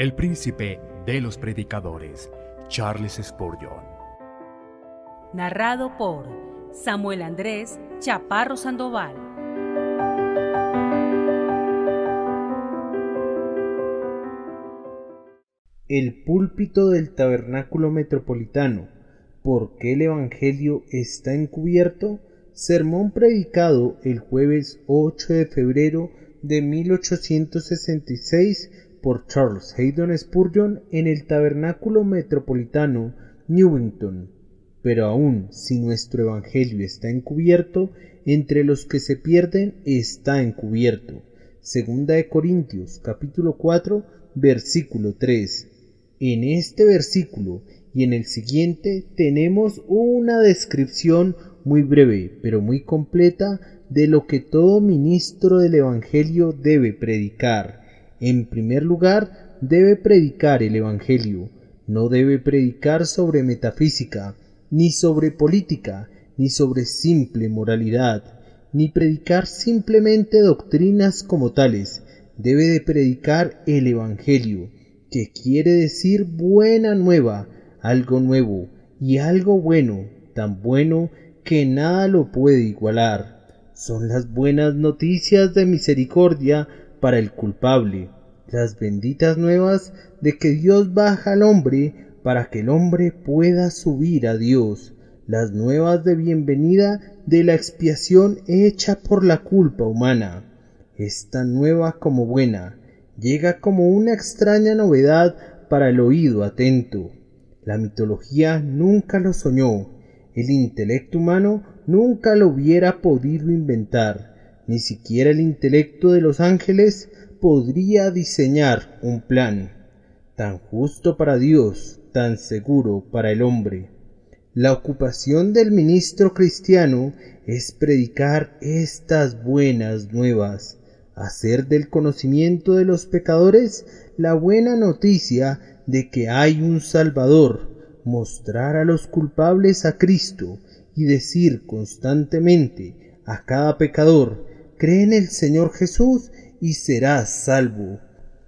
el príncipe de los predicadores, Charles Spurgeon. Narrado por Samuel Andrés Chaparro Sandoval. El púlpito del Tabernáculo Metropolitano. ¿Por qué el Evangelio está encubierto? Sermón predicado el jueves 8 de febrero de 1866 por Charles Haddon Spurgeon en el Tabernáculo Metropolitano, Newington. Pero aun si nuestro Evangelio está encubierto, entre los que se pierden está encubierto. Segunda de Corintios, capítulo 4, versículo 3. En este versículo y en el siguiente tenemos una descripción muy breve, pero muy completa, de lo que todo ministro del Evangelio debe predicar. En primer lugar, debe predicar el Evangelio. No debe predicar sobre metafísica, ni sobre política, ni sobre simple moralidad, ni predicar simplemente doctrinas como tales. Debe de predicar el Evangelio, que quiere decir buena nueva, algo nuevo y algo bueno, tan bueno que nada lo puede igualar. Son las buenas noticias de misericordia para el culpable, las benditas nuevas de que Dios baja al hombre para que el hombre pueda subir a Dios, las nuevas de bienvenida de la expiación hecha por la culpa humana. Es tan nueva como buena, llega como una extraña novedad para el oído atento. La mitología nunca lo soñó, el intelecto humano nunca lo hubiera podido inventar, ni siquiera el intelecto de los ángeles podría diseñar un plan tan justo para Dios, tan seguro para el hombre. La ocupación del ministro cristiano es predicar estas buenas nuevas, hacer del conocimiento de los pecadores la buena noticia de que hay un Salvador, mostrar a los culpables a Cristo y decir constantemente a cada pecador: cree en el Señor Jesús y serás salvo.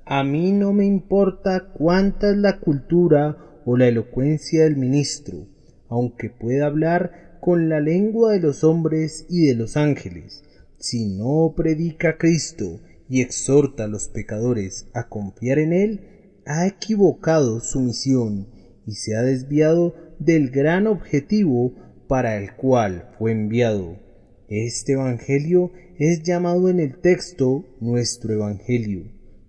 A mí no me importa cuánta es la cultura o la elocuencia del ministro, aunque pueda hablar con la lengua de los hombres y de los ángeles. Si no predica a Cristo y exhorta a los pecadores a confiar en Él, ha equivocado su misión y se ha desviado del gran objetivo para el cual fue enviado. Este Evangelio es llamado en el texto nuestro Evangelio.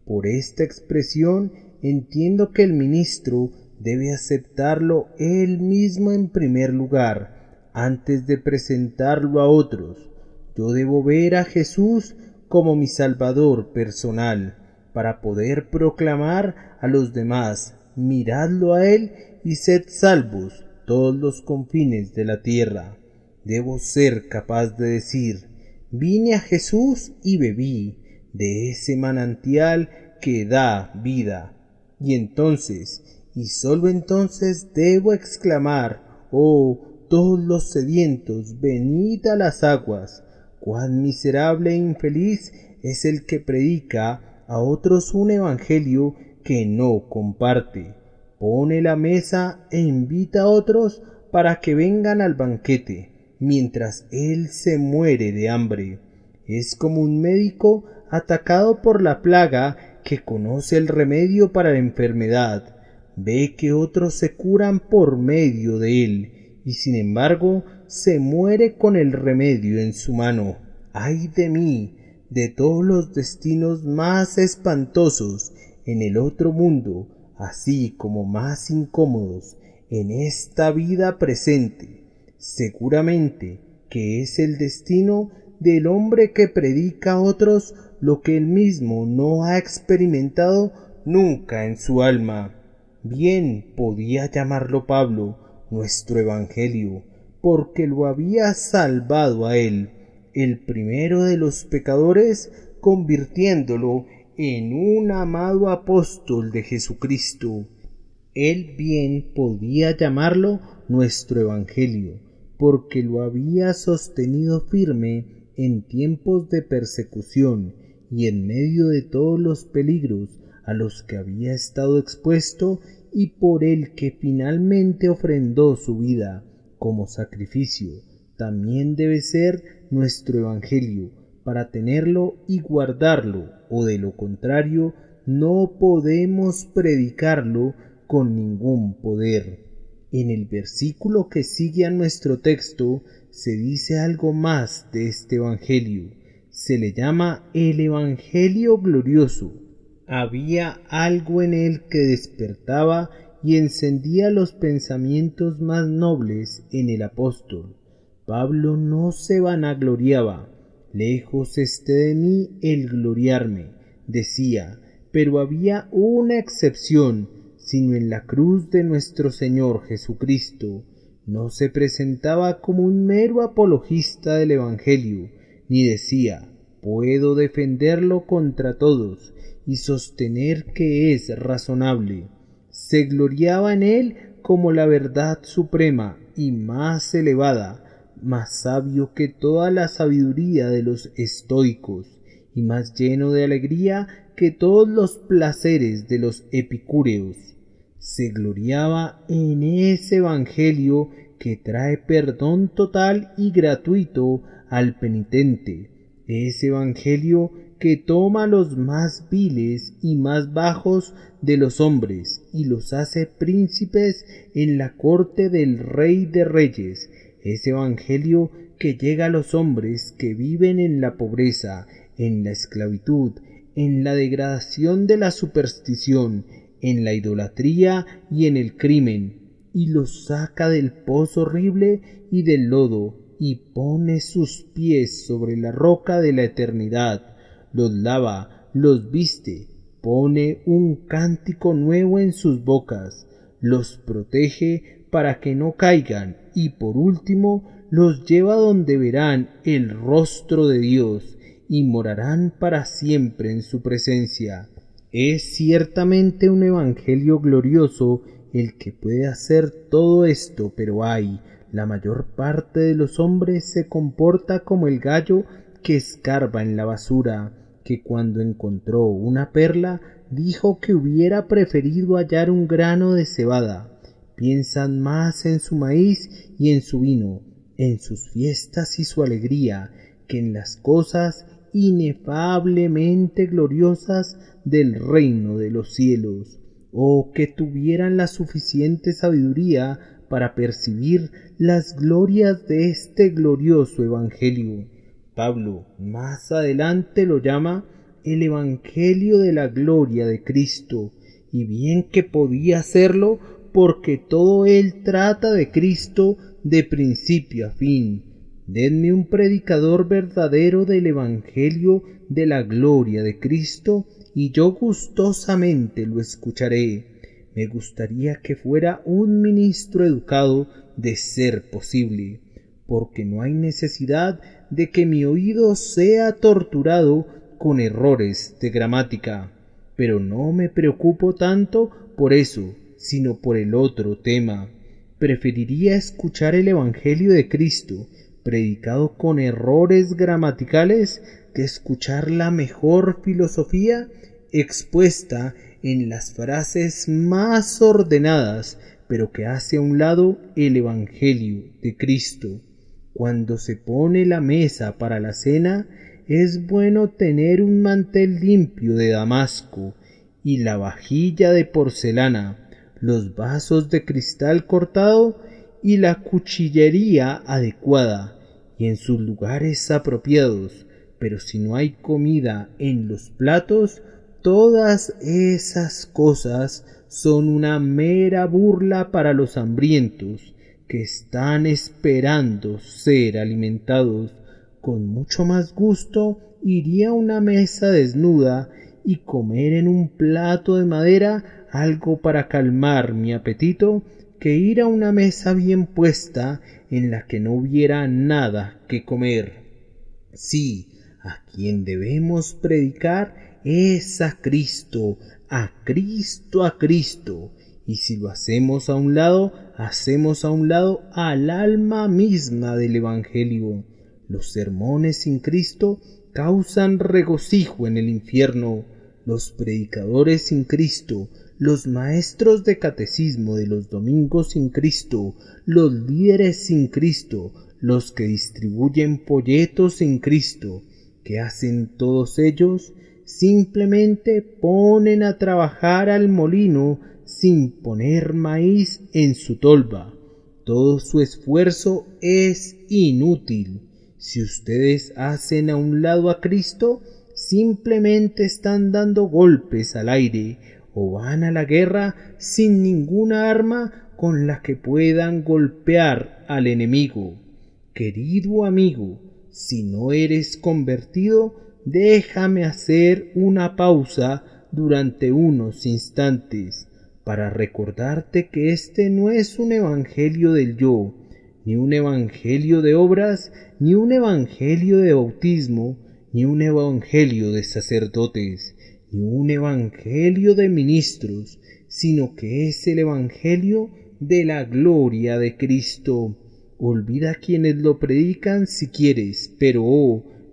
Por esta expresión entiendo que el ministro debe aceptarlo él mismo en primer lugar, antes de presentarlo a otros. Yo debo ver a Jesús como mi Salvador personal, para poder proclamar a los demás: miradlo a Él y sed salvos todos los confines de la tierra. Debo ser capaz de decir: vine a Jesús y bebí de ese manantial que da vida. Y entonces, y sólo entonces, debo exclamar: oh, todos los sedientos, venid a las aguas. Cuán miserable e infeliz es el que predica a otros un evangelio que no comparte, pone la mesa e invita a otros para que vengan al banquete, mientras él se muere de hambre. Es como un médico atacado por la plaga que conoce el remedio para la enfermedad, ve que otros se curan por medio de él, y sin embargo se muere con el remedio en su mano. ¡Ay de mí! De todos los destinos más espantosos en el otro mundo, así como más incómodos en esta vida presente, seguramente que es el destino del hombre que predica a otros lo que él mismo no ha experimentado nunca en su alma. Bien podía llamarlo Pablo nuestro Evangelio, porque lo había salvado a él, el primero de los pecadores, convirtiéndolo en un amado apóstol de Jesucristo. Él bien podía llamarlo nuestro Evangelio, porque lo había sostenido firme en tiempos de persecución y en medio de todos los peligros a los que había estado expuesto y por el que finalmente ofrendó su vida como sacrificio, también debe ser nuestro Evangelio, para tenerlo y guardarlo, o de lo contrario, no podemos predicarlo con ningún poder. En el versículo que sigue a nuestro texto se dice algo más de este Evangelio. Se le llama el Evangelio glorioso. Había algo en él que despertaba y encendía los pensamientos más nobles en el apóstol. Pablo no se vanagloriaba. Lejos esté de mí el gloriarme, decía, pero había una excepción, sino en la cruz de nuestro Señor Jesucristo. No se presentaba como un mero apologista del Evangelio, ni decía, puedo defenderlo contra todos y sostener que es razonable. Se gloriaba en él como la verdad suprema y más elevada, más sabio que toda la sabiduría de los estoicos, y más lleno de alegría que todos los placeres de los epicúreos. Se gloriaba en ese Evangelio que trae perdón total y gratuito al penitente, ese Evangelio que toma los más viles y más bajos de los hombres y los hace príncipes en la corte del Rey de Reyes, ese Evangelio que llega a los hombres que viven en la pobreza, en la esclavitud, en la degradación de la superstición, en la idolatría y en el crimen, y los saca del pozo horrible y del lodo, y pone sus pies sobre la roca de la eternidad, los lava, los viste, pone un cántico nuevo en sus bocas, los protege para que no caigan, y por último los lleva donde verán el rostro de Dios y morarán para siempre en su presencia. Es ciertamente un evangelio glorioso el que puede hacer todo esto, pero ay, la mayor parte de los hombres se comporta como el gallo que escarba en la basura, que cuando encontró una perla dijo que hubiera preferido hallar un grano de cebada. Piensan más en su maíz y en su vino, en sus fiestas y su alegría, que en las cosas inefablemente gloriosas del reino de los cielos, o que tuvieran la suficiente sabiduría para percibir las glorias de este glorioso evangelio. Pablo más adelante lo llama el evangelio de la gloria de Cristo, y bien que podía hacerlo porque todo él trata de Cristo de principio a fin. Denme un predicador verdadero del evangelio de la gloria de Cristo y yo gustosamente lo escucharé. Me gustaría que fuera un ministro educado de ser posible, porque no hay necesidad de que mi oído sea torturado con errores de gramática. Pero no me preocupo tanto por eso, sino por el otro tema. Preferiría escuchar el evangelio de Cristo predicado con errores gramaticales que escuchar la mejor filosofía expuesta en las frases más ordenadas, pero que hace a un lado el evangelio de Cristo. Cuando se pone la mesa para la cena, es bueno tener un mantel limpio de damasco y la vajilla de porcelana, los vasos de cristal cortado y la cuchillería adecuada y en sus lugares apropiados. Pero si no hay comida en los platos, todas esas cosas son una mera burla para los hambrientos que están esperando ser alimentados. Con mucho más gusto iría a una mesa desnuda y comer en un plato de madera algo para calmar mi apetito, que ir a una mesa bien puesta en la que no hubiera nada que comer. Sí, a quien debemos predicar es a Cristo, a Cristo, a Cristo. Y si lo hacemos a un lado, hacemos a un lado al alma misma del Evangelio. Los sermones sin Cristo causan regocijo en el infierno. los predicadores sin Cristo, los maestros de catecismo de los domingos sin Cristo, los líderes sin Cristo, los que distribuyen folletos sin Cristo, ¿qué hacen todos ellos? Simplemente ponen a trabajar al molino sin poner maíz en su tolva. Todo su esfuerzo es inútil. Si ustedes hacen a un lado a Cristo, simplemente están dando golpes al aire o van a la guerra sin ninguna arma con la que puedan golpear al enemigo. Querido amigo, si no eres convertido, déjame hacer una pausa durante unos instantes para recordarte que este no es un evangelio del yo, ni un evangelio de obras, ni un evangelio de bautismo, ni un evangelio de sacerdotes, ni un evangelio de ministros, sino que es el evangelio de la gloria de Cristo. Olvida a quienes lo predican si quieres, pero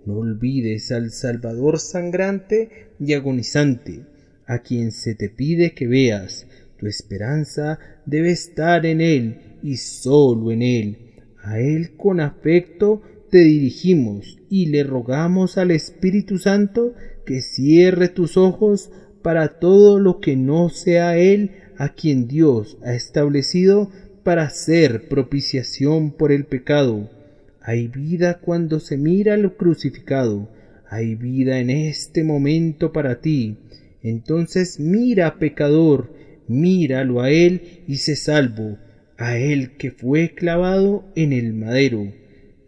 no olvides al Salvador sangrante y agonizante, a quien se te pide que veas. Tu esperanza debe estar en Él y solo en Él. A Él con afecto te dirigimos y le rogamos al Espíritu Santo que cierre tus ojos para todo lo que no sea Él, a quien Dios ha establecido para hacer propiciación por el pecado. Hay vida cuando se mira lo crucificado, hay vida en este momento para ti. Entonces mira, pecador, míralo a Él y sé salvo, a Él que fue clavado en el madero.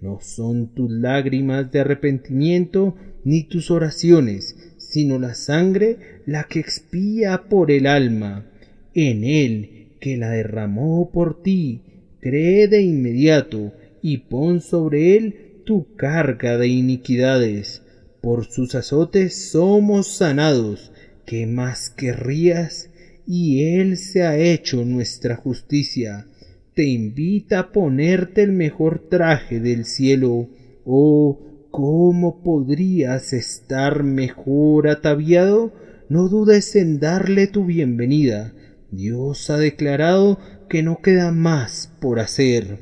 No son tus lágrimas de arrepentimiento ni tus oraciones, sino la sangre la que expía por el alma. En Él que la derramó por ti, cree de inmediato y pon sobre Él tu carga de iniquidades. Por sus azotes somos sanados. ¿Qué más querrías? Y Él se ha hecho nuestra justicia. Te invita a ponerte el mejor traje del cielo. Oh, ¿cómo podrías estar mejor ataviado? No dudes en darle tu bienvenida. Dios ha declarado que no queda más por hacer,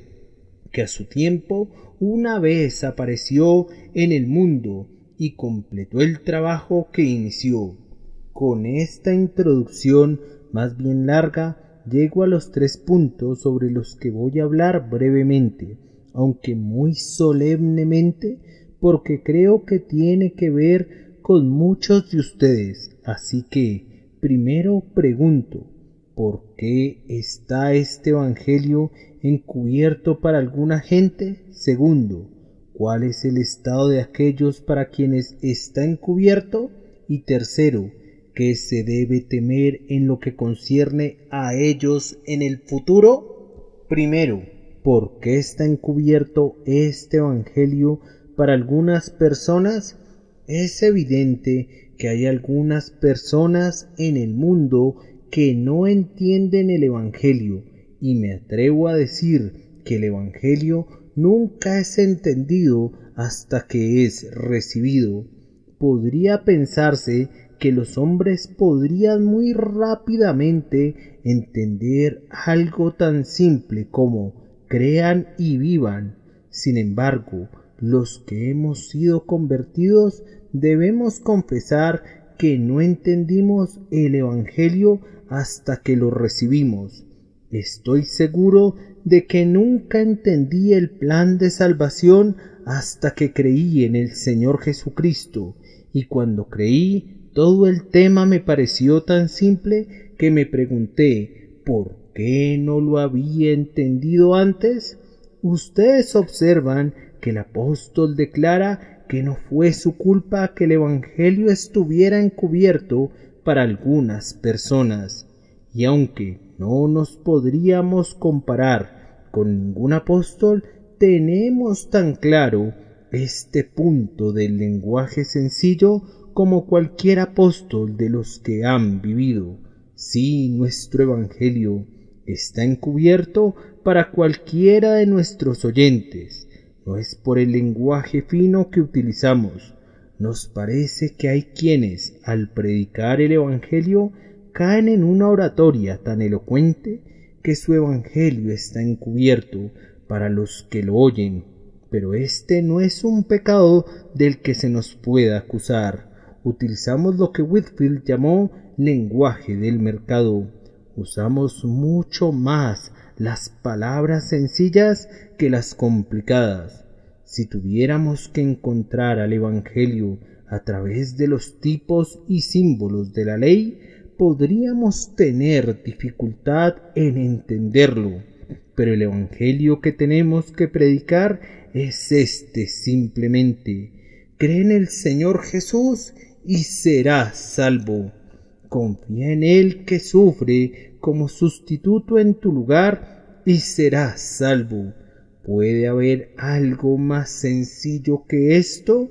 que a su tiempo una vez apareció en el mundo y completó el trabajo que inició. Con esta introducción más bien larga, llego a los 3 puntos sobre los que voy a hablar brevemente, aunque muy solemnemente, porque creo que tiene que ver con muchos de ustedes. Así que, primero pregunto, ¿por qué está este evangelio encubierto para alguna gente? Segundo, ¿cuál es el estado de aquellos para quienes está encubierto? Y tercero, ¿qué se debe temer en lo que concierne a ellos en el futuro? Primero, ¿por qué está encubierto este evangelio para algunas personas? Es evidente que hay algunas personas en el mundo que no entienden el evangelio, y me atrevo a decir que el evangelio nunca es entendido hasta que es recibido. Podría pensarse que los hombres podrían muy rápidamente entender algo tan simple como crean y vivan. Sin embargo, los que hemos sido convertidos debemos confesar que no entendimos el evangelio hasta que lo recibimos. Estoy seguro de que nunca entendí el plan de salvación hasta que creí en el Señor Jesucristo, y cuando creí, todo el tema me pareció tan simple que me pregunté, ¿por qué no lo había entendido antes? Ustedes observan que el apóstol declara que no fue su culpa que el evangelio estuviera encubierto para algunas personas, y aunque no nos podríamos comparar con ningún apóstol, tenemos tan claro este punto del lenguaje sencillo como cualquier apóstol de los que han vivido. Sí, nuestro evangelio está encubierto para cualquiera de nuestros oyentes. No es por el lenguaje fino que utilizamos, nos parece que hay quienes, al predicar el Evangelio, caen en una oratoria tan elocuente que su Evangelio está encubierto para los que lo oyen. Pero este no es un pecado del que se nos pueda acusar. Utilizamos lo que Whitefield llamó lenguaje del mercado. Usamos mucho más las palabras sencillas que las complicadas. Si tuviéramos que encontrar al Evangelio a través de los tipos y símbolos de la ley, podríamos tener dificultad en entenderlo. Pero el Evangelio que tenemos que predicar es este simplemente: cree en el Señor Jesús y serás salvo. Confía en Él que sufre como sustituto en tu lugar y serás salvo. ¿Puede haber algo más sencillo que esto?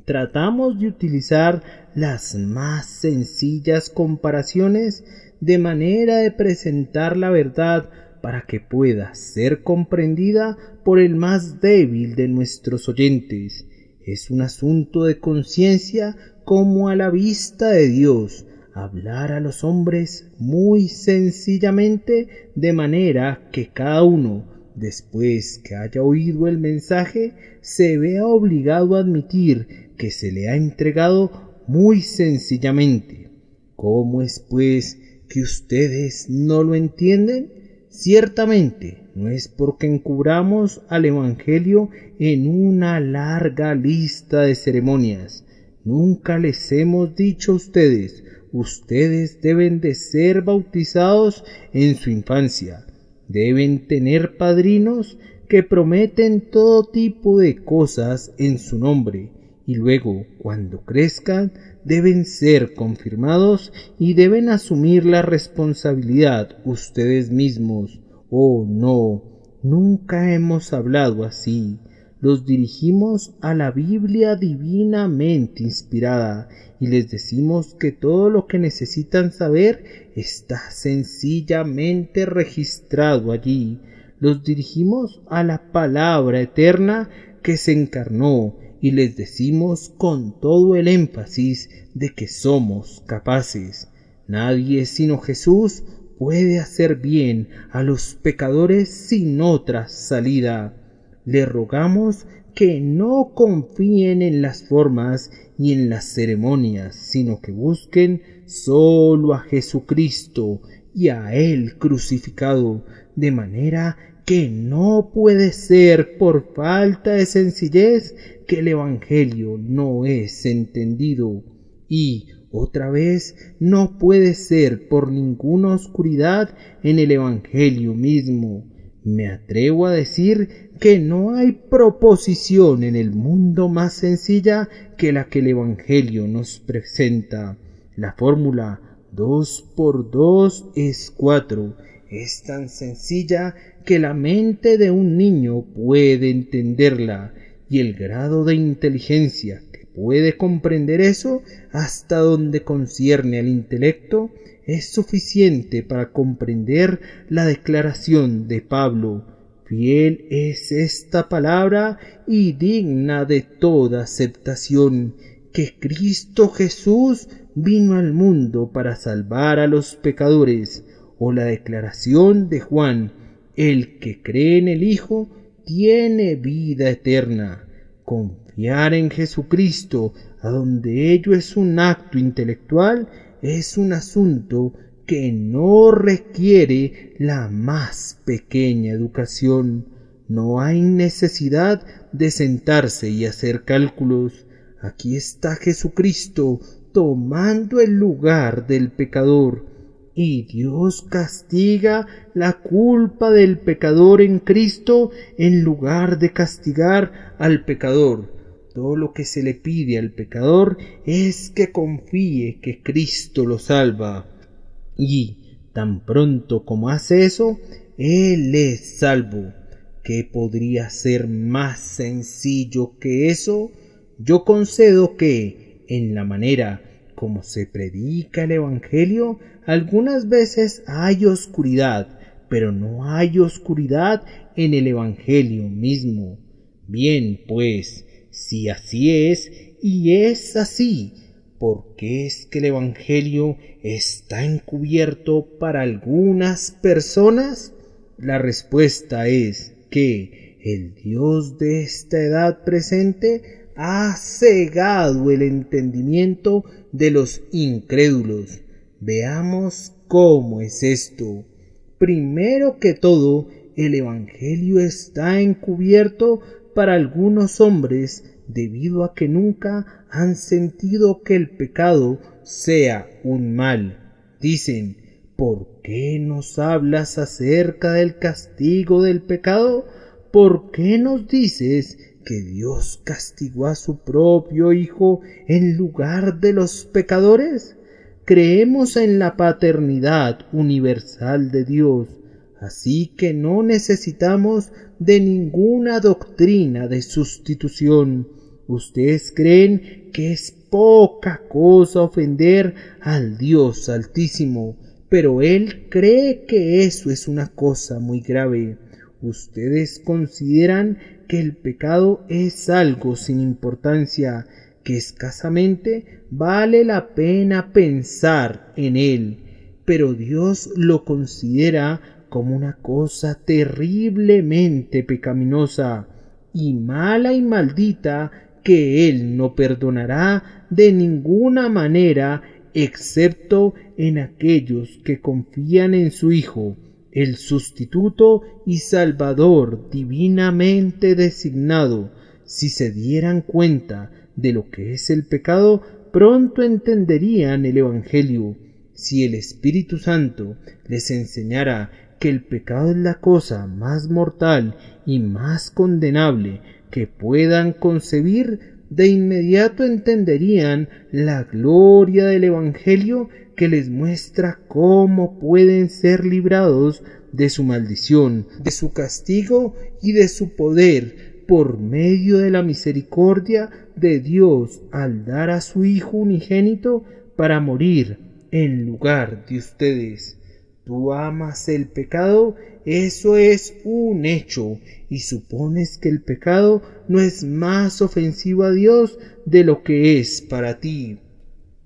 Tratamos de utilizar las más sencillas comparaciones de manera de presentar la verdad para que pueda ser comprendida por el más débil de nuestros oyentes. Es un asunto de conciencia como a la vista de Dios, hablar a los hombres muy sencillamente de manera que cada uno, después que haya oído el mensaje, se vea obligado a admitir que se le ha entregado muy sencillamente. ¿Cómo es, pues, que ustedes no lo entienden? Ciertamente no es porque encubramos al Evangelio en una larga lista de ceremonias. Nunca les hemos dicho a ustedes: ustedes deben de ser bautizados en su infancia. Deben tener padrinos que prometen todo tipo de cosas en su nombre, y luego, cuando crezcan, deben ser confirmados y deben asumir la responsabilidad ustedes mismos. Oh, no, nunca hemos hablado así. Los dirigimos a la Biblia divinamente inspirada y les decimos que todo lo que necesitan saber está sencillamente registrado allí. Los dirigimos a la palabra eterna que se encarnó y les decimos con todo el énfasis de que somos capaces. Nadie sino Jesús puede hacer bien a los pecadores sin otra salida. Le rogamos que no confíen en las formas y en las ceremonias, sino que busquen solo a Jesucristo y a Él crucificado, de manera que no puede ser por falta de sencillez que el Evangelio no es entendido, y otra vez no puede ser por ninguna oscuridad en el Evangelio mismo. Me atrevo a decir que no hay proposición en el mundo más sencilla que la que el Evangelio nos presenta. La fórmula 2 por 2 es 4. Es tan sencilla que la mente de un niño puede entenderla, y el grado de inteligencia que puede comprender eso, hasta donde concierne al intelecto, es suficiente para comprender la declaración de Pablo: fiel es esta palabra y digna de toda aceptación, que Cristo Jesús vino al mundo para salvar a los pecadores. O la declaración de Juan: el que cree en el Hijo tiene vida eterna. Confiar en Jesucristo, a donde ello es un acto intelectual, es un asunto que no requiere la más pequeña educación. No hay necesidad de sentarse y hacer cálculos. Aquí está Jesucristo tomando el lugar del pecador, y Dios castiga la culpa del pecador en Cristo en lugar de castigar al pecador. Todo lo que se le pide al pecador es que confíe que Cristo lo salva, y tan pronto como hace eso, Él es salvo. ¿Qué podría ser más sencillo que eso? Yo concedo que, en la manera como se predica el Evangelio, algunas veces hay oscuridad, pero no hay oscuridad en el Evangelio mismo. Bien, pues, si así es, y es así. ¿Por qué es que el Evangelio está encubierto para algunas personas? La respuesta es que el Dios de esta edad presente ha cegado el entendimiento de los incrédulos. Veamos cómo es esto. Primero que todo, el Evangelio está encubierto para algunos hombres debido a que nunca han sentido que el pecado sea un mal. Dicen: ¿por qué nos hablas acerca del castigo del pecado? ¿Por qué nos dices que Dios castigó a su propio Hijo en lugar de los pecadores? Creemos en la paternidad universal de Dios, así que no necesitamos de ninguna doctrina de sustitución. Ustedes creen que es poca cosa ofender al Dios Altísimo, pero Él cree que eso es una cosa muy grave. Ustedes consideran que el pecado es algo sin importancia, que escasamente vale la pena pensar en él, pero Dios lo considera como una cosa terriblemente pecaminosa y mala y maldita que Él no perdonará de ninguna manera excepto en aquellos que confían en su Hijo, el sustituto y Salvador divinamente designado. Si se dieran cuenta de lo que es el pecado, pronto entenderían el Evangelio. Si el Espíritu Santo les enseñara que el pecado es la cosa más mortal y más condenable que puedan concebir, de inmediato entenderían la gloria del Evangelio que les muestra cómo pueden ser librados de su maldición, de su castigo y de su poder por medio de la misericordia de Dios al dar a su Hijo unigénito para morir en lugar de ustedes. Tú amas el pecado, eso es un hecho, y supones que el pecado no es más ofensivo a Dios de lo que es para ti.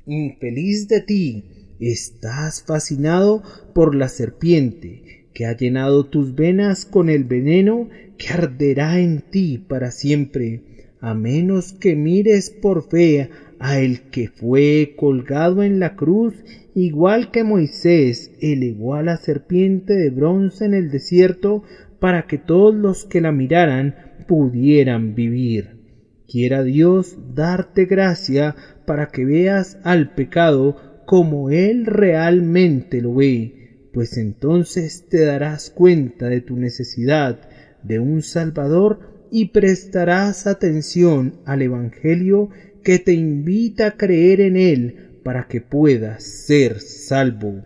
Infeliz de ti, estás fascinado por la serpiente, que ha llenado tus venas con el veneno que arderá en ti para siempre, a menos que mires por fe a el que fue colgado en la cruz, igual que Moisés elevó a la serpiente de bronce en el desierto para que todos los que la miraran pudieran vivir. Quiera Dios darte gracia para que veas al pecado como Él realmente lo ve, pues entonces te darás cuenta de tu necesidad de un Salvador y prestarás atención al Evangelio que te invita a creer en Él para que puedas ser salvo.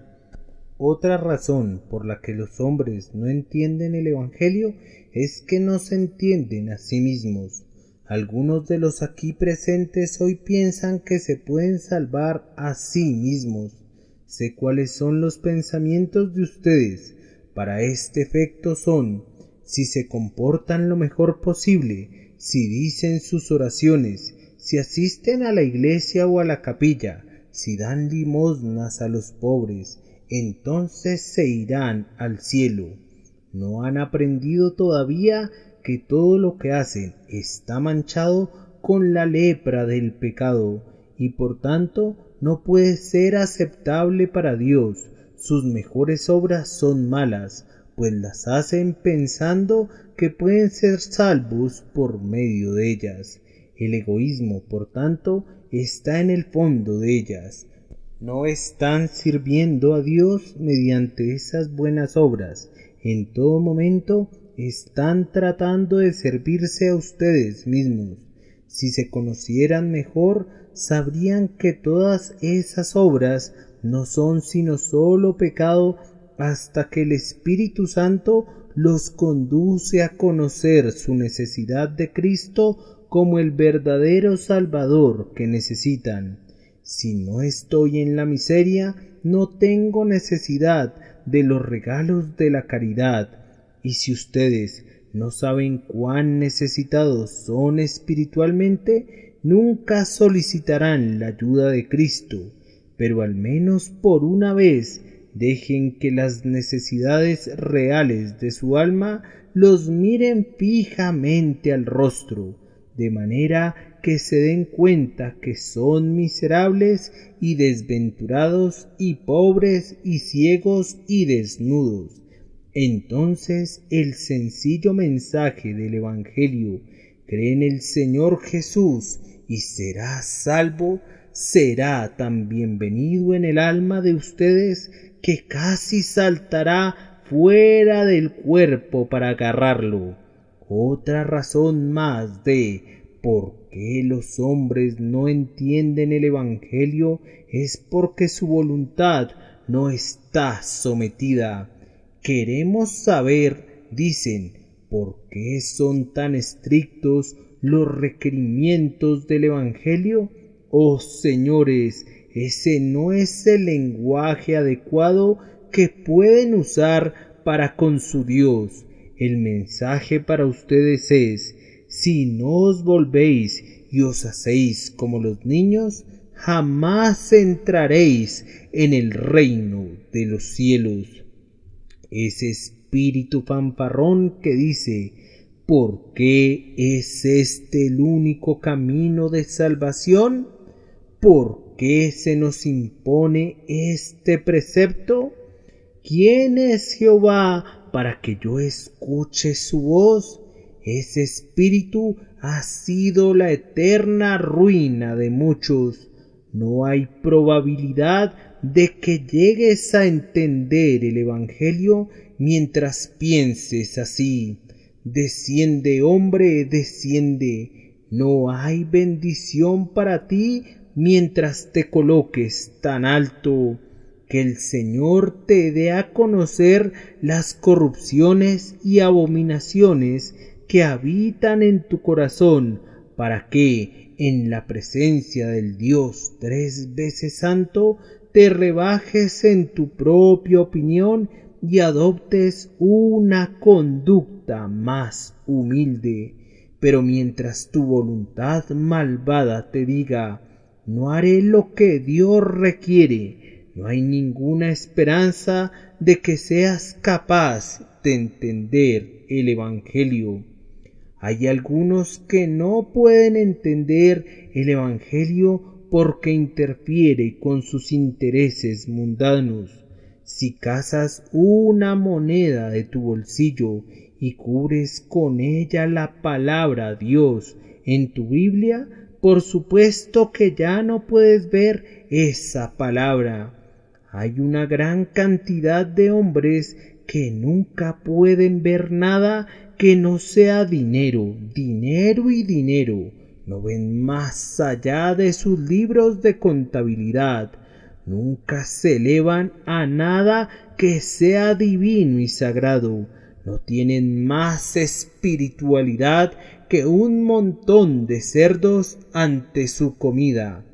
Otra razón por la que los hombres no entienden el Evangelio es que no se entienden a sí mismos. Algunos de los aquí presentes hoy piensan que se pueden salvar a sí mismos. Sé cuáles son los pensamientos de ustedes. Para este efecto son: si se comportan lo mejor posible, si dicen sus oraciones, si asisten a la iglesia o a la capilla, si dan limosnas a los pobres, entonces se irán al cielo. ¿No han aprendido todavía que todo lo que hacen está manchado con la lepra del pecado y por tanto no puede ser aceptable para Dios? Sus mejores obras son malas, pues las hacen pensando que pueden ser salvos por medio de ellas. El egoísmo, por tanto, está en el fondo de ellas. No están sirviendo a Dios mediante esas buenas obras. En todo momento están tratando de servirse a ustedes mismos. Si se conocieran mejor, sabrían que todas esas obras no son sino solo pecado hasta que el Espíritu Santo los conduce a conocer su necesidad de Cristo como el verdadero Salvador que necesitan. Si no estoy en la miseria, no tengo necesidad de los regalos de la caridad. Y si ustedes no saben cuán necesitados son espiritualmente, nunca solicitarán la ayuda de Cristo, pero al menos por una vez dejen que las necesidades reales de su alma los miren fijamente al rostro, de manera que se den cuenta que son miserables y desventurados y pobres y ciegos y desnudos. Entonces el sencillo mensaje del Evangelio: cree en el Señor Jesús y serás salvo, será tan bienvenido en el alma de ustedes que casi saltará fuera del cuerpo para agarrarlo. Otra razón más de por qué los hombres no entienden el Evangelio es porque su voluntad no está sometida. Queremos saber, dicen, por qué son tan estrictos los requerimientos del Evangelio. Oh señores, ese no es el lenguaje adecuado que pueden usar para con su Dios. El mensaje para ustedes es: si no os volvéis y os hacéis como los niños, jamás entraréis en el reino de los cielos. Ese espíritu fanfarrón que dice: ¿por qué es este el único camino de salvación? ¿Por qué se nos impone este precepto? ¿Quién es Jehová para que yo escuche su voz? Ese espíritu ha sido la eterna ruina de muchos. No hay probabilidad de que llegues a entender el Evangelio mientras pienses así. Desciende, hombre, desciende. No hay bendición para ti mientras te coloques tan alto. Que el Señor te dé a conocer las corrupciones y abominaciones que habitan en tu corazón, para que, en la presencia del Dios 3 veces santo, te rebajes en tu propia opinión y adoptes una conducta más humilde. Pero mientras tu voluntad malvada te diga: no haré lo que Dios requiere, no hay ninguna esperanza de que seas capaz de entender el Evangelio. Hay algunos que no pueden entender el Evangelio porque interfiere con sus intereses mundanos. Si cazas una moneda de tu bolsillo y cubres con ella la palabra Dios en tu Biblia, por supuesto que ya no puedes ver esa palabra. Hay una gran cantidad de hombres que nunca pueden ver nada que no sea dinero, dinero y dinero. No ven más allá de sus libros de contabilidad. Nunca se elevan a nada que sea divino y sagrado. No tienen más espiritualidad que un montón de cerdos ante su comida.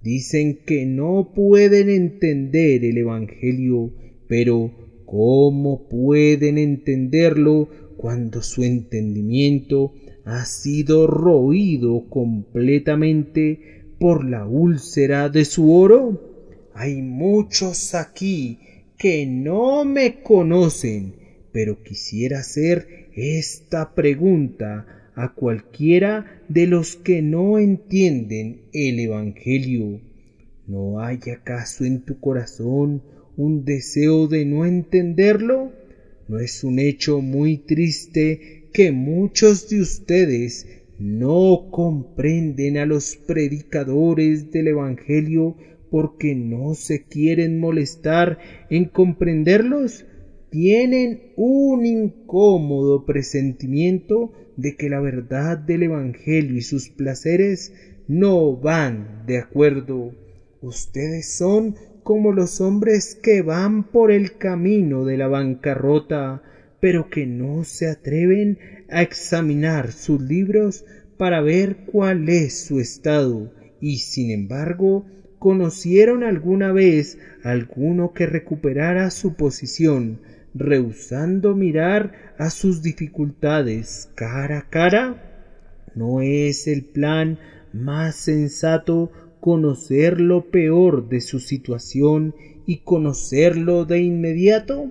Dicen que no pueden entender el Evangelio, pero ¿cómo pueden entenderlo cuando su entendimiento ha sido roído completamente por la úlcera de su oro? Hay muchos aquí que no me conocen, pero quisiera hacer esta pregunta a cualquiera de los que no entienden el Evangelio. ¿No hay acaso en tu corazón un deseo de no entenderlo? ¿No es un hecho muy triste que muchos de ustedes no comprenden a los predicadores del Evangelio porque no se quieren molestar en comprenderlos? Tienen un incómodo presentimiento de que la verdad del Evangelio y sus placeres no van de acuerdo. Ustedes son como los hombres que van por el camino de la bancarrota, pero que no se atreven a examinar sus libros para ver cuál es su estado, y sin embargo conocieron alguna vez a alguno que recuperara su posición, rehusando mirar a sus dificultades cara a cara. ¿No es el plan más sensato conocer lo peor de su situación y conocerlo de inmediato?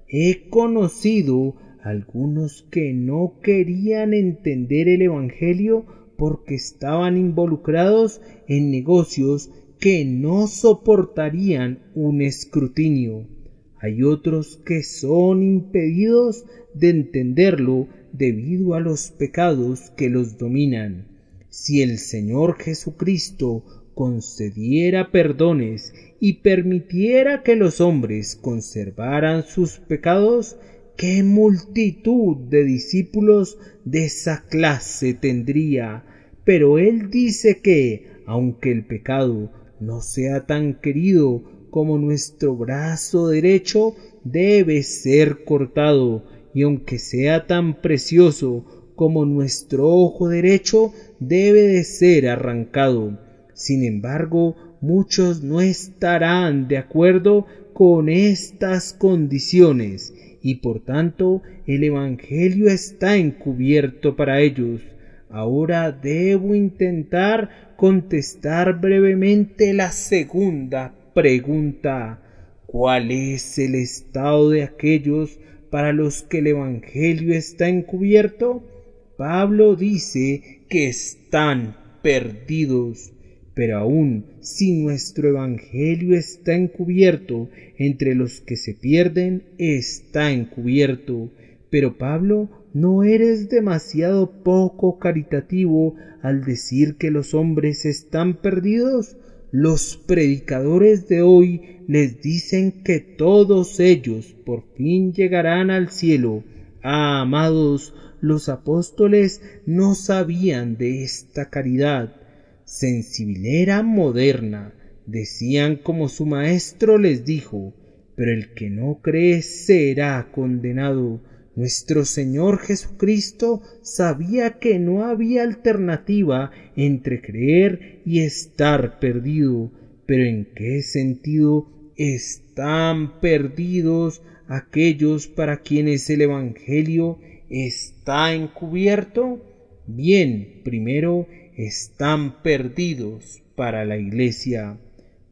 He conocido algunos que no querían entender el Evangelio porque estaban involucrados en negocios que no soportarían un escrutinio. Hay otros que son impedidos de entenderlo debido a los pecados que los dominan. Si el Señor Jesucristo concediera perdones y permitiera que los hombres conservaran sus pecados, ¿qué multitud de discípulos de esa clase tendría? Pero Él dice que, aunque el pecado no sea tan querido como nuestro brazo derecho, debe ser cortado, y aunque sea tan precioso como nuestro ojo derecho, debe de ser arrancado. Sin embargo, muchos no estarán de acuerdo con estas condiciones, y por tanto el Evangelio está encubierto para ellos. Ahora debo intentar contestar brevemente la segunda pregunta: ¿cuál es el estado de aquellos para los que el Evangelio está encubierto? Pablo dice que están perdidos. Pero aun si nuestro Evangelio está encubierto, entre los que se pierden está encubierto. Pero Pablo, ¿no eres demasiado poco caritativo al decir que los hombres están perdidos? Los predicadores de hoy les dicen que todos ellos por fin llegarán al cielo. Ah, amados, los apóstoles no sabían de esta caridad. Sensibilera moderna, decían como su maestro les dijo, pero el que no cree será condenado. Nuestro Señor Jesucristo sabía que no había alternativa entre creer y estar perdido. Pero ¿en qué sentido están perdidos aquellos para quienes el Evangelio está encubierto? Bien, primero, están perdidos para la Iglesia.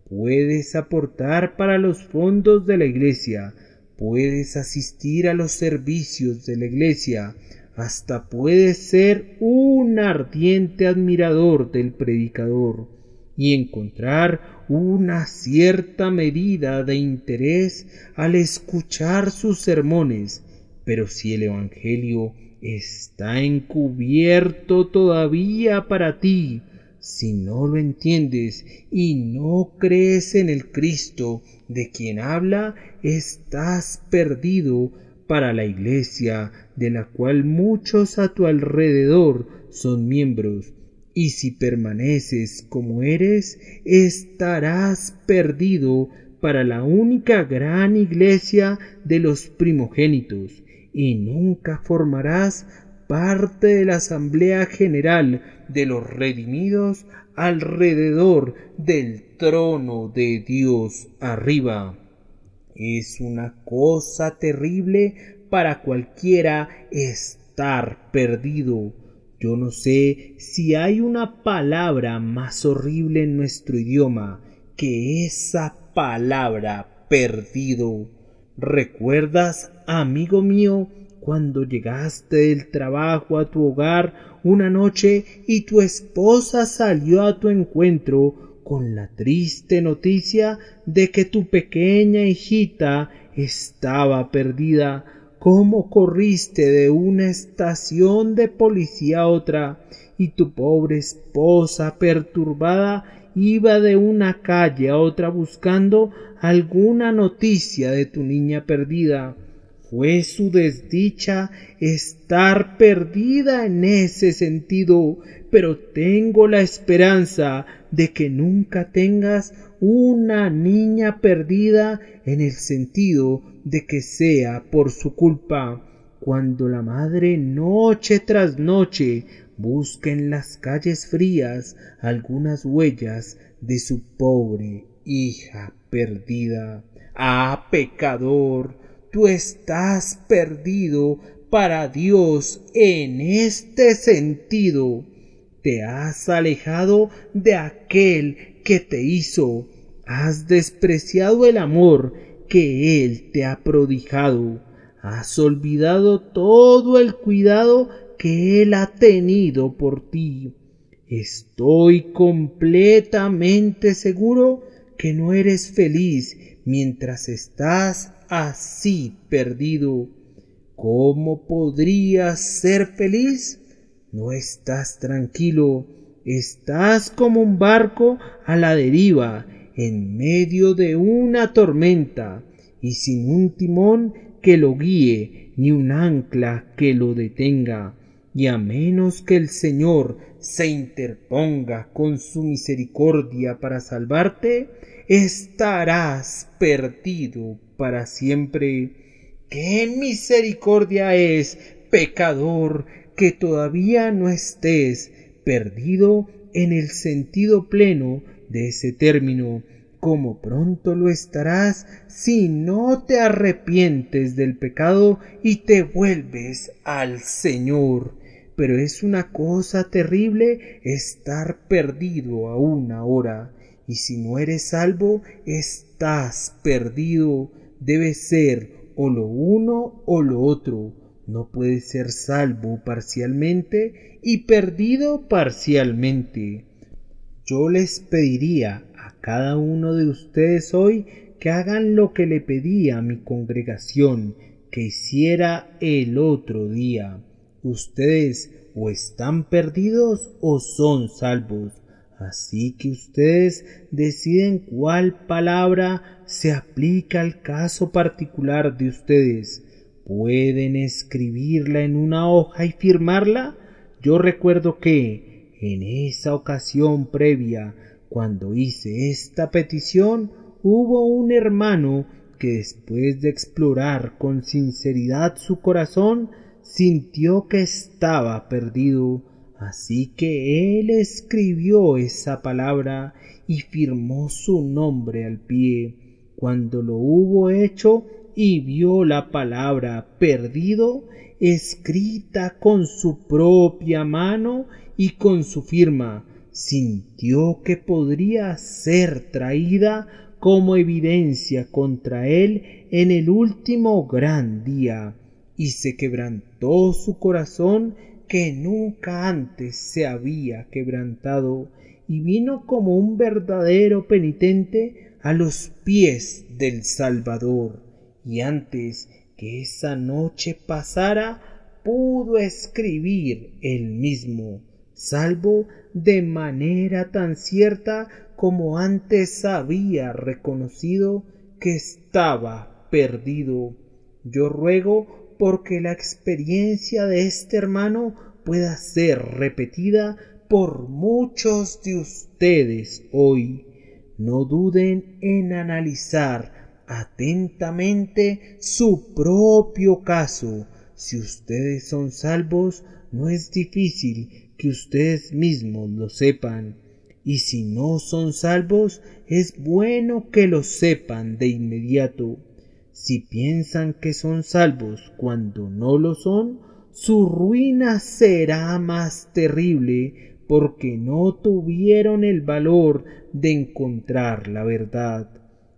Puedes aportar para los fondos de la Iglesia, puedes asistir a los servicios de la Iglesia, hasta puedes ser un ardiente admirador del predicador y encontrar una cierta medida de interés al escuchar sus sermones. Pero si el Evangelio está encubierto todavía para ti, si no lo entiendes y no crees en el Cristo de quien habla, estás perdido para la Iglesia, de la cual muchos a tu alrededor son miembros. Y si permaneces como eres, estarás perdido para la única gran Iglesia de los primogénitos, y nunca formarás parte de la Asamblea General de los redimidos alrededor del trono de Dios arriba. Es una cosa terrible para cualquiera estar perdido. Yo no sé si hay una palabra más horrible en nuestro idioma que esa palabra perdido. ¿Recuerdas, amigo mío, cuando llegaste del trabajo a tu hogar una noche y tu esposa salió a tu encuentro con la triste noticia de que tu pequeña hijita estaba perdida? ¿Cómo corriste de una estación de policía a otra? Y tu pobre esposa, perturbada, iba de una calle a otra buscando alguna noticia de tu niña perdida. Fue su desdicha estar perdida en ese sentido, pero tengo la esperanza de que nunca tengas una niña perdida en el sentido de que sea por su culpa. Cuando la madre noche tras noche busca en las calles frías algunas huellas de su pobre hija perdida. ¡Ah, pecador! Tú estás perdido para Dios en este sentido. te has alejado de aquel que te hizo, has despreciado el amor que Él te ha prodigado, has olvidado todo el cuidado que Él ha tenido por ti. Estoy completamente seguro que no eres feliz mientras estás así perdido. ¿Cómo podrías ser feliz? No estás tranquilo, estás como un barco a la deriva en medio de una tormenta y sin un timón que lo guíe ni un ancla que lo detenga. Y a menos que el Señor se interponga con su misericordia para salvarte, estarás perdido para siempre. ¡Qué misericordia es, pecador, que todavía no estés perdido en el sentido pleno de ese término, como pronto lo estarás si no te arrepientes del pecado y te vuelves al Señor! Pero es una cosa terrible estar perdido aún ahora, y si no eres salvo, estás perdido. Debe ser o lo uno o lo otro. No puedes ser salvo parcialmente y perdido parcialmente. Yo les pediría a cada uno de ustedes hoy que hagan lo que le pedí a mi congregación que hiciera el otro día. Ustedes o están perdidos o son salvos. Así que ustedes deciden cuál palabra se aplica al caso particular de ustedes. ¿Pueden escribirla en una hoja y firmarla? Yo recuerdo que en esa ocasión previa, cuando hice esta petición, hubo un hermano que después de explorar con sinceridad su corazón, sintió que estaba perdido, así que él escribió esa palabra y firmó su nombre al pie. Cuando lo hubo hecho y vio la palabra perdido escrita con su propia mano y con su firma, sintió que podría ser traída como evidencia contra él en el último gran día, y se quebrantó su corazón que nunca antes se había quebrantado, y vino como un verdadero penitente a los pies del Salvador, y antes que esa noche pasara pudo escribir él mismo, salvo de manera tan cierta como antes había reconocido que estaba perdido. Yo ruego porque la experiencia de este hermano pueda ser repetida por muchos de ustedes hoy. No duden en analizar atentamente su propio caso. Si ustedes son salvos, no es difícil que ustedes mismos lo sepan. Y si no son salvos, es bueno que lo sepan de inmediato. Si piensan que son salvos cuando no lo son, su ruina será más terrible porque no tuvieron el valor de encontrar la verdad.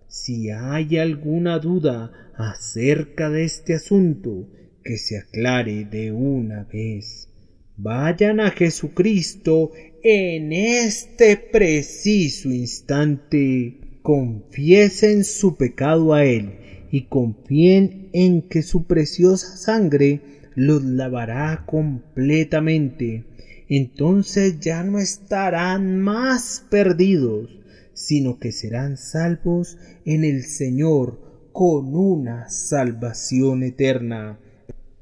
Si hay alguna duda acerca de este asunto, que se aclare de una vez. Vayan a Jesucristo en este preciso instante, confiesen su pecado a Él y confíen en que su preciosa sangre los lavará completamente. Entonces ya no estarán más perdidos, sino que serán salvos en el Señor con una salvación eterna.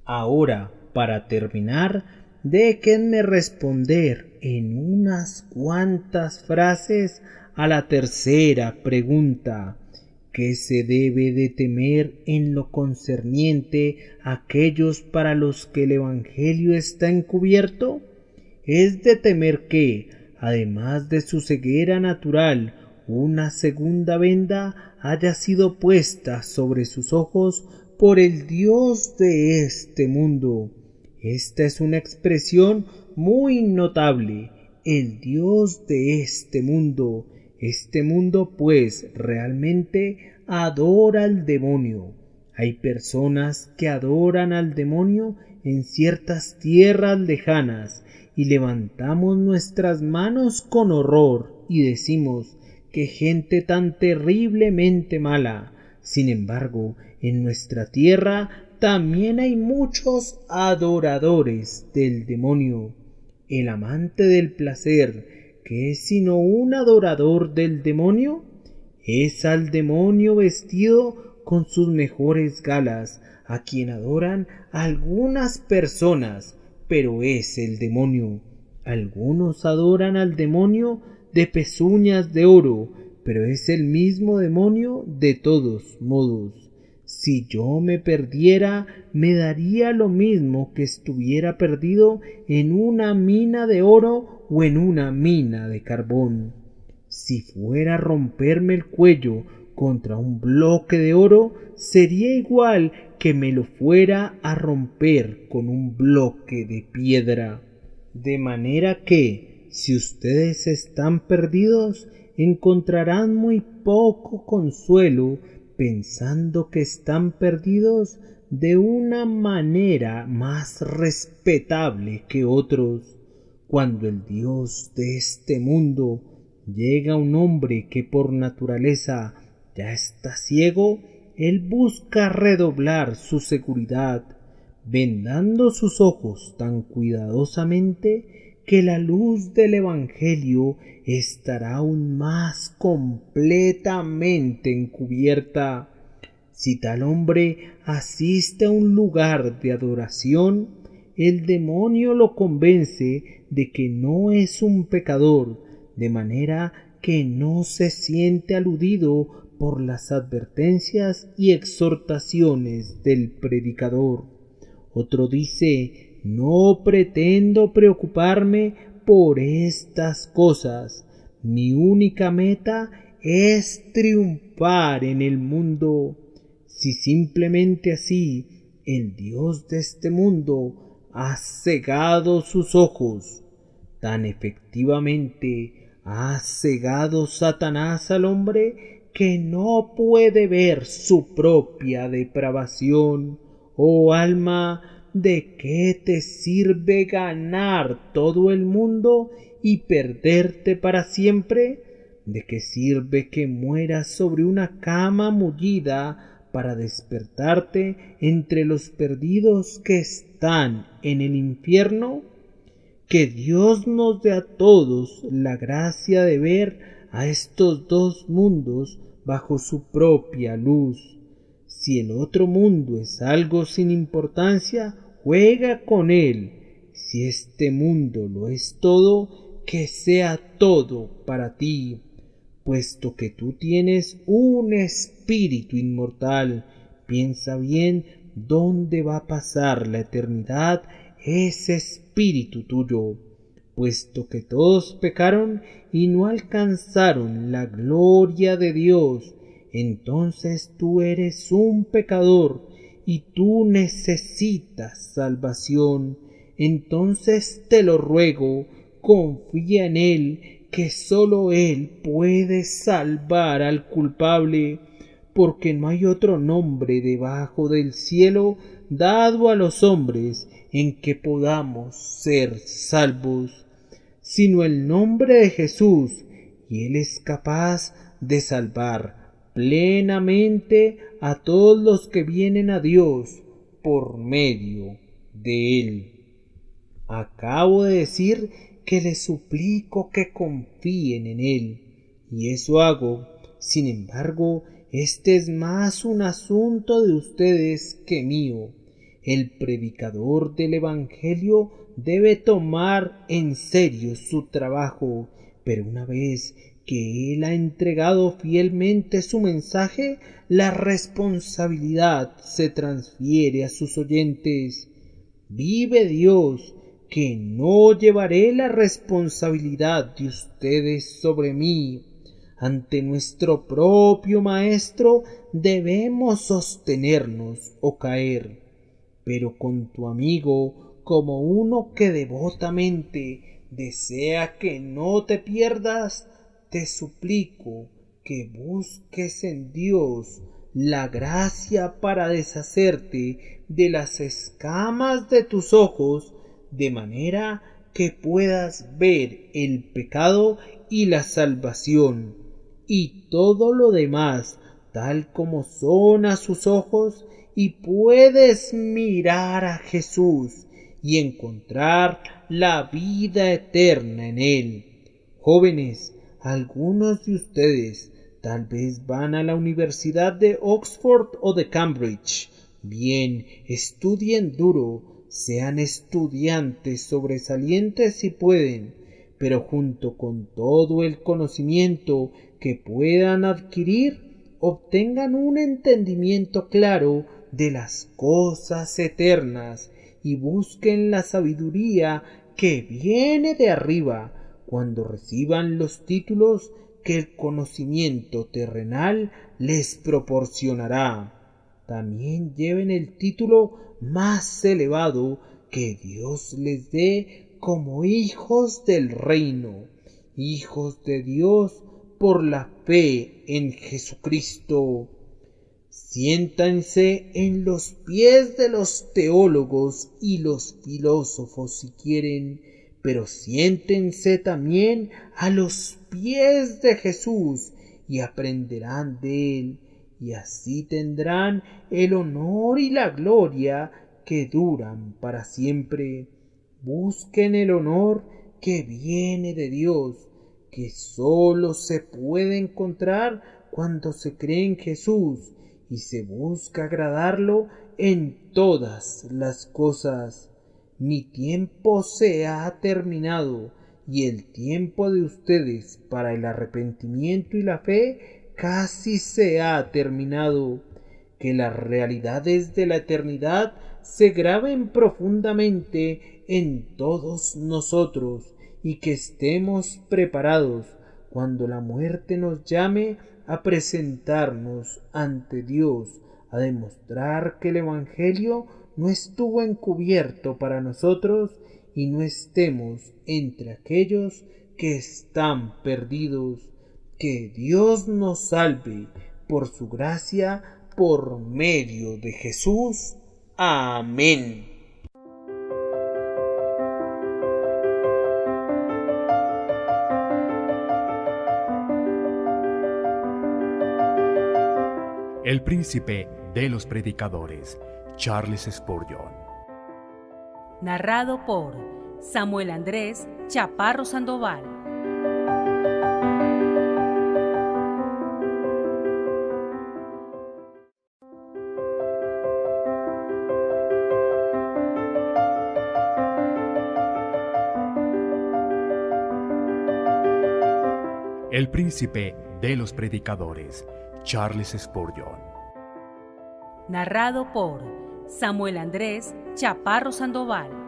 Ahora, para terminar, déjenme responder en unas cuantas frases a la tercera pregunta. ¿Qué se debe de temer en lo concerniente a aquellos para los que el Evangelio está encubierto? Es de temer que, además de su ceguera natural, una segunda venda haya sido puesta sobre sus ojos por el Dios de este mundo. Esta es una expresión muy notable. el Dios de este mundo. Este mundo, pues, realmente adora al demonio. Hay personas que adoran al demonio en ciertas tierras lejanas y levantamos nuestras manos con horror y decimos: ¡qué gente tan terriblemente mala! Sin embargo, en nuestra tierra también hay muchos adoradores del demonio. El amante del placer, ¿qué es sino un adorador del demonio? Es al demonio vestido con sus mejores galas, a quien adoran algunas personas, pero es el demonio. Algunos adoran al demonio de pezuñas de oro, pero es el mismo demonio de todos modos. Si yo me perdiera, me daría lo mismo que estuviera perdido en una mina de oro o en una mina de carbón. Si fuera a romperme el cuello contra un bloque de oro, sería igual que me lo fuera a romper con un bloque de piedra. De manera que, si ustedes están perdidos, encontrarán muy poco consuelo pensando que están perdidos de una manera más respetable que otros. Cuando el Dios de este mundo llega a un hombre que por naturaleza ya está ciego, él busca redoblar su seguridad, vendando sus ojos tan cuidadosamente que la luz del Evangelio estará aún más completamente encubierta. Si tal hombre asiste a un lugar de adoración, el demonio lo convence de que no es un pecador, de manera que no se siente aludido por las advertencias y exhortaciones del predicador. Otro dice: no pretendo preocuparme por estas cosas. Mi única meta es triunfar en el mundo. Si simplemente así el Dios de este mundo ha cegado sus ojos, tan efectivamente ha cegado Satanás al hombre que no puede ver su propia depravación. Oh alma, ¿de qué te sirve ganar todo el mundo y perderte para siempre? ¿De qué sirve que mueras sobre una cama mullida para despertarte entre los perdidos que están en el infierno? Que Dios nos dé a todos la gracia de ver a estos dos mundos bajo su propia luz. Si el otro mundo es algo sin importancia, juega con él. Si este mundo lo es todo, que sea todo para ti, puesto que tú tienes un espíritu inmortal. Piensa bien dónde va a pasar la eternidad ese espíritu tuyo, puesto que todos pecaron y no alcanzaron la gloria de Dios. Entonces tú eres un pecador y tú necesitas salvación. Entonces te lo ruego, confía en Él, que sólo Él puede salvar al culpable, porque no hay otro nombre debajo del cielo dado a los hombres en que podamos ser salvos, sino el nombre de Jesús, y Él es capaz de salvar plenamente a todos los que vienen a Dios por medio de Él. Acabo de decir que les suplico que confíen en Él, y eso hago. Sin embargo, este es más un asunto de ustedes que mío. El predicador del Evangelio debe tomar en serio su trabajo, pero una vez que él ha entregado fielmente su mensaje, la responsabilidad se transfiere a sus oyentes. Vive Dios, que no llevaré la responsabilidad de ustedes sobre mí. Ante nuestro propio Maestro debemos sostenernos o caer, pero con tu amigo como uno que devotamente desea que no te pierdas, te suplico que busques en Dios la gracia para deshacerte de las escamas de tus ojos, de manera que puedas ver el pecado y la salvación, y todo lo demás tal como son a sus ojos, y puedes mirar a Jesús y encontrar la vida eterna en Él. Jóvenes, algunos de ustedes tal vez van a la Universidad de Oxford o de Cambridge. Bien, estudien duro, sean estudiantes sobresalientes si pueden, pero junto con todo el conocimiento que puedan adquirir, obtengan un entendimiento claro de las cosas eternas y busquen la sabiduría que viene de arriba cuando reciban los títulos que el conocimiento terrenal les proporcionará. También lleven el título más elevado que Dios les dé como hijos del reino, hijos de Dios por la fe en Jesucristo. Siéntanse en los pies de los teólogos y los filósofos si quieren, pero siéntense también a los pies de Jesús y aprenderán de Él, y así tendrán el honor y la gloria que duran para siempre. Busquen el honor que viene de Dios, que sólo se puede encontrar cuando se cree en Jesús y se busca agradarlo en todas las cosas. Mi tiempo se ha terminado y el tiempo de ustedes para el arrepentimiento y la fe casi se ha terminado. Que las realidades de la eternidad se graben profundamente en todos nosotros y que estemos preparados cuando la muerte nos llame a presentarnos ante Dios, a demostrar que el Evangelio no estuvo encubierto para nosotros y no estemos entre aquellos que están perdidos. Que Dios nos salve por su gracia, por medio de Jesús. Amén. El príncipe de los predicadores, Charles Spurgeon. Narrado por Samuel Andrés Chaparro Sandoval. El príncipe de los predicadores, Charles Spurgeon. Narrado por Samuel Andrés Chaparro Sandoval.